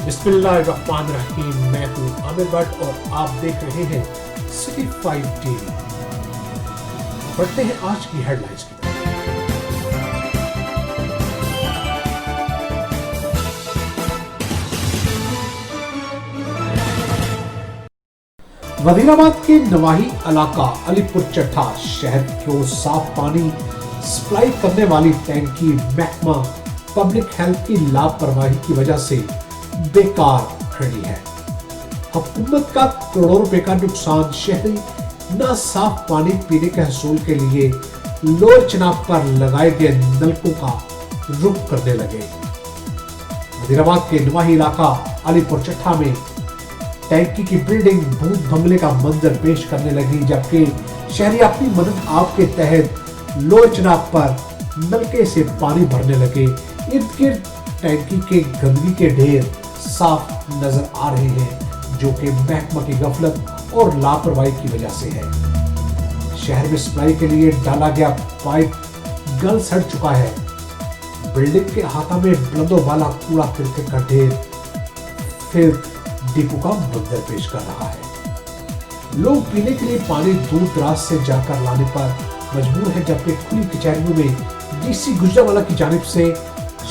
बिस्मिल्लाहिर्रहमानिर्रहीम। मैं हूं आमिर भट्ट और आप देख रहे हैं सिटी 5 टीवी। बढ़ते हैं आज की हेडलाइंस की तरफ। वजीराबाद के नवाही इलाका अलीपुर चट्टा शहर को साफ पानी सप्लाई करने वाली टैंकी महकमा पब्लिक हेल्थ की लापरवाही की वजह से बेकार खड़ी है। हुकूमत का करोड़ों रुपए का नुकसान शहरी न साफ पानी पीने के हसूल के लिए लोअर चिनाब पर लगाए गए नलकों का रुख करने लगे। वजीराबाद के नवाही इलाका अलीपुर चट्टा में टैंकी की बिल्डिंग भूत बंगले का मंजर पेश करने लगी, जबकि शहरी अपनी मदद आपके तहत लोअर चिनाब पर नलके से पानी भरने लगे। इर्द गिर्द टैंकी के गंदगी के ढेर साफ नजर आ रहे हैं, जो कि महकमा की गफलत और लापरवाही की वजह से है। शहर में सप्लाई के लिए डाला गया पाइप गल सड़ चुका है। बिल्डिंग के अहाता में बुलंदो वाला कूड़ा करकट का ढेर फिर डिपो का मंजर पेश कर रहा है। लोग पीने के लिए पानी दूर दराज से जाकर लाने पर मजबूर है, जबकि खुली कचहरियों में डीसी गुजरावाला की जानिब से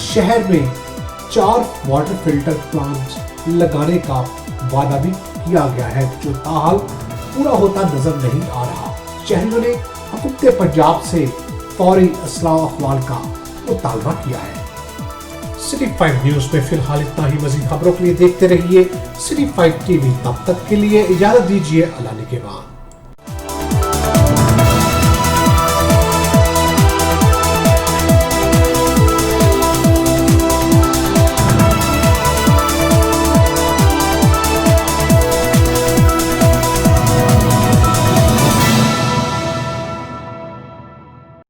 शहर में 4 वाटर फिल्टर प्लांट लगाने का वादा भी किया गया है, जो ताहाल पूरा होता नजर नहीं आ रहा। शहरियों ने हुकूमत पंजाब से फौरी इस्लाह अहवाल का मुतालबा किया है। सिटी 5 न्यूज में फिलहाल इतना ही। मजीद खबरों के लिए देखते रहिए सिटी 5 टीवी। तब तक के लिए इजाजत दीजिए। अल्लाह के बाद।